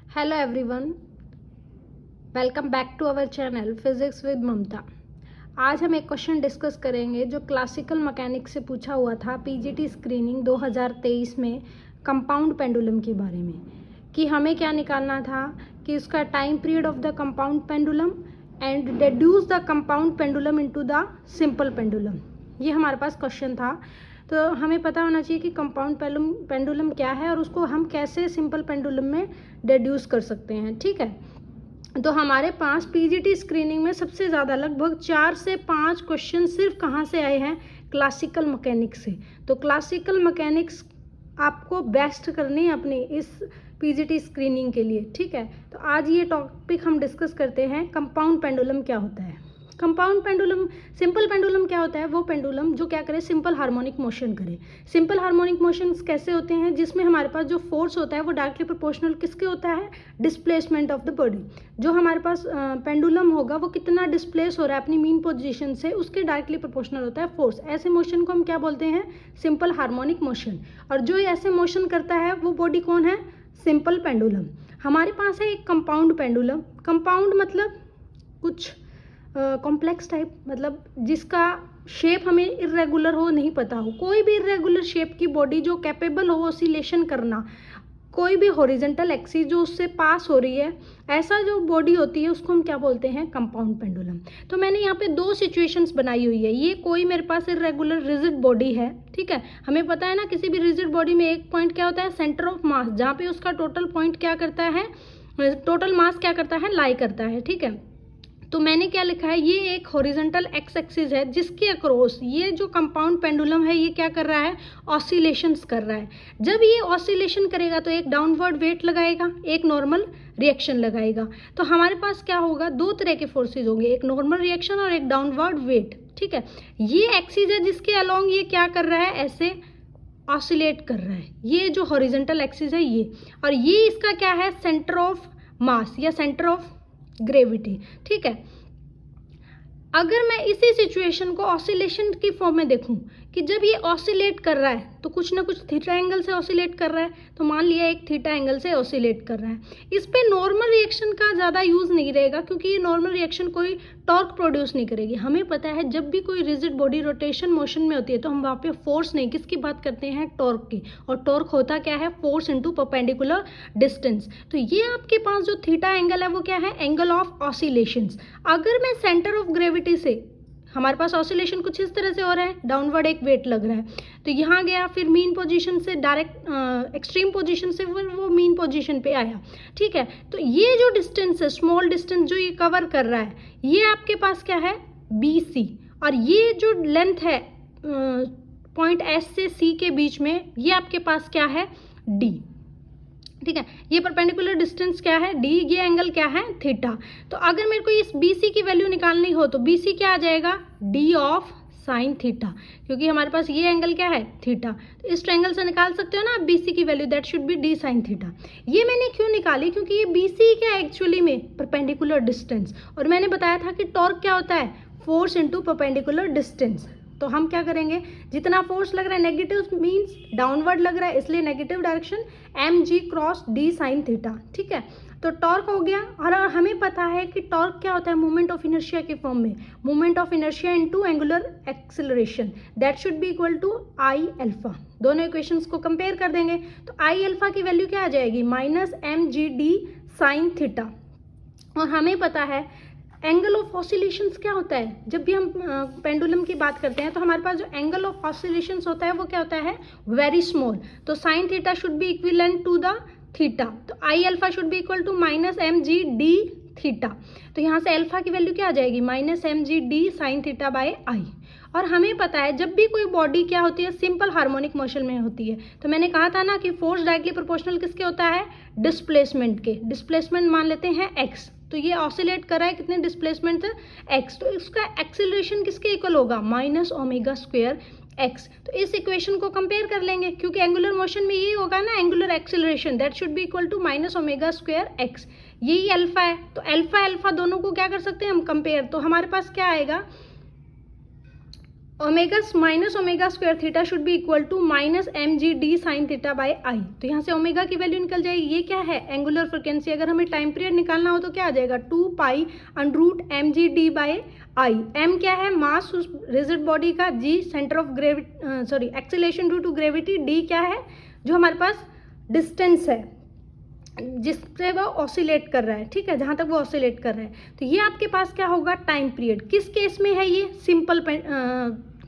Hello everyone, welcome back to our channel physics with Mamta. आज हम एक क्वेश्चन डिस्कस करेंगे जो क्लासिकल मैकेनिक्स से पूछा हुआ था पीजीटी स्क्रीनिंग 2023 में कंपाउंड पेंडुलम के बारे में, कि हमें क्या निकालना था कि उसका time period of the compound pendulum and deduce the compound pendulum into the simple pendulum. ये हमारे पास क्वेश्चन था। तो हमें पता होना चाहिए कि कंपाउंड पेंडुलम क्या है और उसको हम कैसे सिंपल पेंडुलम में डिड्यूस कर सकते हैं। ठीक है, तो हमारे पास पीजीटी स्क्रीनिंग में सबसे ज़्यादा लगभग 4 से 5 क्वेश्चन सिर्फ कहाँ से आए हैं, क्लासिकल मैकेनिक्स से। तो क्लासिकल मैकेनिक्स आपको बेस्ट करनी है अपनी इस पीजीटी स्क्रीनिंग के लिए। ठीक है, तो आज ये टॉपिक हम डिस्कस करते हैं कंपाउंड पेंडुलम क्या होता है। कंपाउंड पेंडुलम, सिंपल पेंडुलम क्या होता है, वो पेंडुलम जो क्या करे, सिंपल हार्मोनिक मोशन करे। सिंपल हार्मोनिक मोशंस कैसे होते हैं, जिसमें हमारे पास जो फोर्स होता है वो डायरेक्टली प्रोपोर्शनल किसके होता है, डिस्प्लेसमेंट ऑफ द बॉडी। जो हमारे पास पेंडुलम होगा वो कितना डिस्प्लेस हो रहा है अपनी मीन पोजीशन से, उसके डायरेक्टली प्रोपोर्शनल होता है फोर्स। ऐसे मोशन को हम क्या बोलते हैं, सिंपल हार्मोनिक मोशन। और जो ऐसे मोशन करता है वो बॉडी कौन है, सिंपल पेंडुलम। हमारे पास है एक कंपाउंड पेंडुलम। कंपाउंड मतलब कुछ कॉम्प्लेक्स टाइप, मतलब जिसका शेप हमें इरेगुलर हो, नहीं पता हो, कोई भी इरेगुलर शेप की बॉडी जो कैपेबल हो ऑसिलेशन करना, कोई भी हॉरिजॉन्टल एक्सिस जो उससे पास हो रही है, ऐसा जो बॉडी होती है उसको हम क्या बोलते हैं, कंपाउंड पेंडुलम। तो मैंने यहाँ पे 2 सिचुएशंस बनाई हुई है। ये कोई मेरे पास इरेगुलर रिजिड बॉडी है। ठीक है, हमें पता है ना किसी भी रिजिड बॉडी में एक पॉइंट क्या होता है, सेंटर ऑफ मास, जहाँ पे उसका टोटल पॉइंट क्या करता है, टोटल मास क्या करता है, लाई करता है। ठीक है, तो मैंने क्या लिखा है, ये एक हॉरिजॉन्टल एक्स एक्सिस है जिसके अक्रॉस ये जो कंपाउंड पेंडुलम है ये क्या कर रहा है, ऑसिलेशंस कर रहा है। जब ये ऑसिलेशन करेगा तो एक डाउनवर्ड वेट लगाएगा, एक नॉर्मल रिएक्शन लगाएगा। तो हमारे पास क्या होगा, 2 तरह के फोर्सेज होंगे, एक नॉर्मल रिएक्शन और एक डाउनवर्ड वेट। ठीक है, ये एक्सिस है जिसके अलोंग ये क्या कर रहा है, ऐसे ऑसिलेट कर रहा है। ये जो हॉरिजॉन्टल एक्सिस है ये, और ये इसका क्या है, सेंटर ऑफ मास या सेंटर ऑफ ग्रेविटी। ठीक है, अगर मैं इसी सिचुएशन को ऑसिलेशन की फॉर्म में देखूं कि जब ये ऑसिलेट कर रहा है तो कुछ ना कुछ थीटा एंगल से ऑसिलेट कर रहा है, तो मान लिया एक थीटा एंगल से ऑसिलेट कर रहा है। इस पे नॉर्मल रिएक्शन का ज़्यादा यूज़ नहीं रहेगा क्योंकि ये नॉर्मल रिएक्शन कोई टॉर्क प्रोड्यूस नहीं करेगी। हमें पता है जब भी कोई रिजिड बॉडी रोटेशन मोशन में होती है तो हम वहाँ पे फोर्स नहीं, किसकी बात करते हैं, टॉर्क की। और टॉर्क होता क्या है, फोर्स इंटू परपेंडिकुलर डिस्टेंस। तो ये आपके पास जो थीटा एंगल है वो क्या है, एंगल ऑफ ऑसिलेशंस। अगर मैं सेंटर ऑफ ग्रेविटी से, हमारे पास ऑसिलेशन कुछ इस तरह से हो रहा है, डाउनवर्ड एक वेट लग रहा है, तो यहाँ गया, फिर मीन पोजीशन से डायरेक्ट एक्सट्रीम पोजीशन से वो मीन पोजीशन पे आया। ठीक है, तो ये जो डिस्टेंस है, स्मॉल डिस्टेंस जो ये कवर कर रहा है, ये आपके पास क्या है, BC। और ये जो लेंथ है पॉइंट S से C के बीच में, ये आपके पास क्या है, D। ठीक है, ये परपेंडिकुलर डिस्टेंस क्या है, D, ये एंगल क्या है, थीटा। तो अगर मेरे को इस BC की वैल्यू निकालनी हो तो BC क्या आ जाएगा, D ऑफ साइन थीटा, क्योंकि हमारे पास ये एंगल क्या है, थीटा। तो इस ट्रायंगल से निकाल सकते हो ना आप BC की value, that should B D sine theta. ये मैंने क्यों निकाली, क्योंकि ये BC क्या है एक्चुअली में, परपेंडिकुलर डिस्टेंस। और मैंने बताया था कि टॉर्क क्या होता है, फोर्स इंटू परपेंडिकुलर डिस्टेंस। तो हम क्या करेंगे, जितना फोर्स लग रहा है, नेगेटिव मीन्स डाउनवर्ड लग रहा है, इसलिए negative direction mg cross d sine theta. ठीक है, तो टॉर्क हो गया। और हमें पता है कि टॉर्क क्या होता है, मोमेंट ऑफ इनर्शिया के फॉर्म में, moment of inertia into angular acceleration, that should be equal to I alpha. दोनों इक्वेशंस को कंपेयर कर देंगे तो I अल्फा की वैल्यू क्या आ जाएगी, माइनस mgd साइन थीटा। और हमें पता है एंगल ऑफ ऑसिलेशंस क्या होता है, जब भी हम पेंडुलम की बात करते हैं तो हमारे पास जो एंगल ऑफ ऑसिलेशंस होता है वो क्या होता है, वेरी स्मॉल। तो sine theta should be equivalent to the theta, तो I alpha should be equal to minus mgd theta. तो यहाँ से अल्फा की वैल्यू क्या आ जाएगी, minus mgd sine theta by I। और हमें पता है जब भी कोई बॉडी क्या होती है, सिंपल हार्मोनिक मोशन में होती है, तो मैंने कहा था ना कि फोर्स डायरेक्टली प्रोपोर्शनल किसके होता है, डिस्प्लेसमेंट के। डिस्प्लेसमेंट मान लेते हैं x, तो ये ऑसिलेट कर रहा है कितने डिस्प्लेसमेंट से, x, तो इसका एक्सेलरेशन किसके इक्वल होगा, माइनस ओमेगा स्क्वायर x। तो इस इक्वेशन को कंपेयर कर लेंगे क्योंकि एंगुलर मोशन में ये होगा ना, angular acceleration, that should be equal to minus omega square x। यही अल्फा है, तो अल्फा अल्फा दोनों को क्या कर सकते हैं हम, कंपेयर। तो हमारे पास क्या आएगा, omega minus omega square theta should be equal to minus M G D sine theta by I. तो यहाँ से ओमेगा की वैल्यू निकल जाएगी। ये क्या है? Angular frequency. अगर हमें टाइम पीरियड निकालना हो तो क्या आ जाएगा? 2 pi under root M G D by I. M क्या है? मास उस रिजिड बॉडी का, G centre of gravity sorry acceleration due to gravity, D क्या है? जो हमारे पास डिस्टेंस है जिससे वो ऑसिलेट कर रहा है, ठीक है, जहाँ तक वो ऑसिलेट कर रहा है। तो ये आपके पास क्या होगा? Time period. किस केस में है ये? सिंपल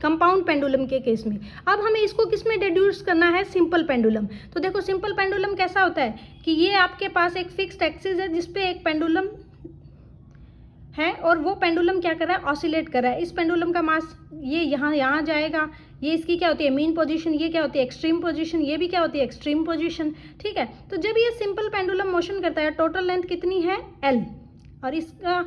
कंपाउंड पेंडुलम के केस में। अब हमें इसको किस में डिड्यूस करना है? Simple pendulum. तो देखो सिंपल पेंडुलम कैसा होता है कि ये आपके पास एक फिक्स्ड एक्सिस है जिसपे एक पेंडुलम है और वो पेंडुलम क्या कर रहा है? ऑसिलेट कर रहा है। इस पेंडुलम का मास ये यहाँ जाएगा, ये इसकी क्या होती है? Mean position. ये क्या होती है? Extreme position. ये भी क्या होती है? एक्सट्रीम पोजीशन, ठीक है। तो जब ये सिंपल पेंडुलम मोशन करता है, टोटल लेंथ कितनी है? L, और इसका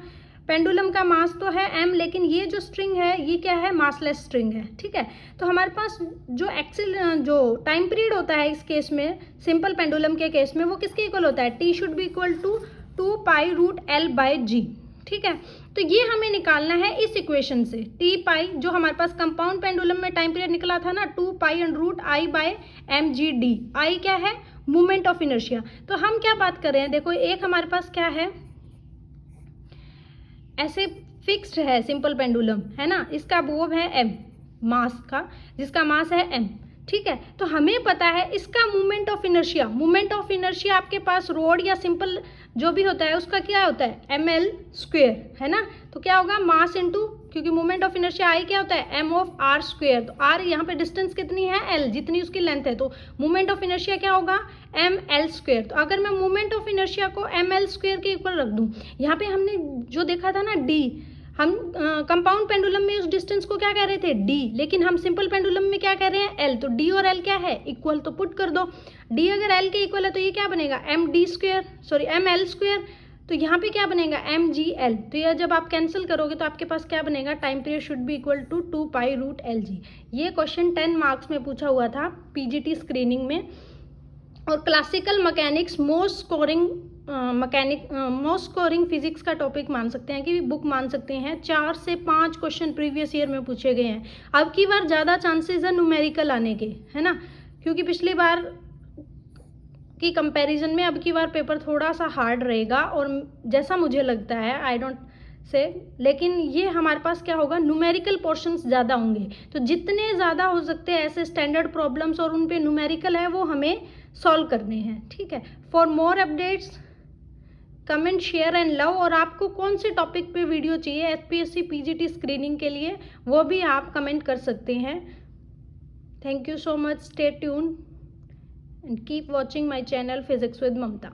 पेंडुलम का मास तो है m, लेकिन ये जो स्ट्रिंग है ये क्या है? मासलेस स्ट्रिंग है, ठीक है। तो हमारे पास जो टाइम पीरियड होता है इस केस में, सिंपल पेंडुलम के केस में, वो किसके इक्वल होता है? T should be equal to 2 pi root L by G, ठीक है। तो ये हमें निकालना है इस इक्वेशन से। टी पाई जो हमारे पास कंपाउंड पेंडुलम में टाइम पीरियड निकला था ना, 2 pi under root I by M G D. I क्या है? Moment of inertia. तो हम क्या बात कर रहे हैं? देखो एक हमारे पास क्या है, ऐसे फिक्स्ड है सिंपल पेंडुलम, है ना, इसका वो है m मास का, जिसका मास है m, ठीक है। तो हमें पता है इसका moment of inertia. Moment of inertia आपके पास रोड या सिंपल जो भी होता है उसका क्या होता है? ml स्क्वेयर, है ना। तो क्या होगा? मास इंटू, क्योंकि मोमेंट ऑफ इनर्शिया आई क्या होता है? m of r square. तो r यहाँ पे डिस्टेंस कितनी है? l, जितनी उसकी लेंथ है। तो मोमेंट ऑफ इनर्शिया क्या होगा? ml square. तो अगर मैं मोमेंट ऑफ इनर्शिया को ml स्क्वेयर के इक्वल रख दूँ, यहाँ पे हमने जो देखा था ना d, हम कंपाउंड पेंडुलम में उस डिस्टेंस को क्या कह रहे थे? d, लेकिन हम सिंपल पेंडुलम में क्या कह रहे हैं? l। तो d और l क्या है? इक्वल। तो पुट कर दो। d अगर l के इक्वल है तो ये क्या बनेगा? md square, sorry ml square. तो यहाँ पे क्या बनेगा? mgl। तो यह जब आप कैंसिल करोगे तो आपके पास क्या बनेगा? Time period should be equal to 2 pi root LG। ये क्वेश्चन 10 मार्क्स में पूछा हुआ था पीजीटी स्क्रीनिंग में। और classical mechanics most scoring physics का टॉपिक मान सकते हैं, कि बुक मान सकते हैं। 4 से 5 क्वेश्चन प्रीवियस ईयर में पूछे गए हैं। अब की बार ज़्यादा चांसेस है न्यूमेरिकल आने के, है ना, क्योंकि पिछली बार की कंपैरिजन में अब की बार पेपर थोड़ा सा हार्ड रहेगा। और जैसा मुझे लगता है, आई डोंट से, लेकिन ये हमारे पास क्या होगा? न्यूमेरिकल पोर्शंस ज़्यादा होंगे। तो जितने ज़्यादा हो सकते हैं ऐसे स्टैंडर्ड प्रॉब्लम्स और उन पे न्यूमेरिकल है वो हमें सॉल्व करने हैं, ठीक है। For more updates comment, share and love. और आपको कौन से टॉपिक पे वीडियो चाहिए एचपीएससी पीजीटी स्क्रीनिंग के लिए, वो भी आप कमेंट कर सकते हैं। Thank you so much, stay tune and keep watching my channel physics with Mamata.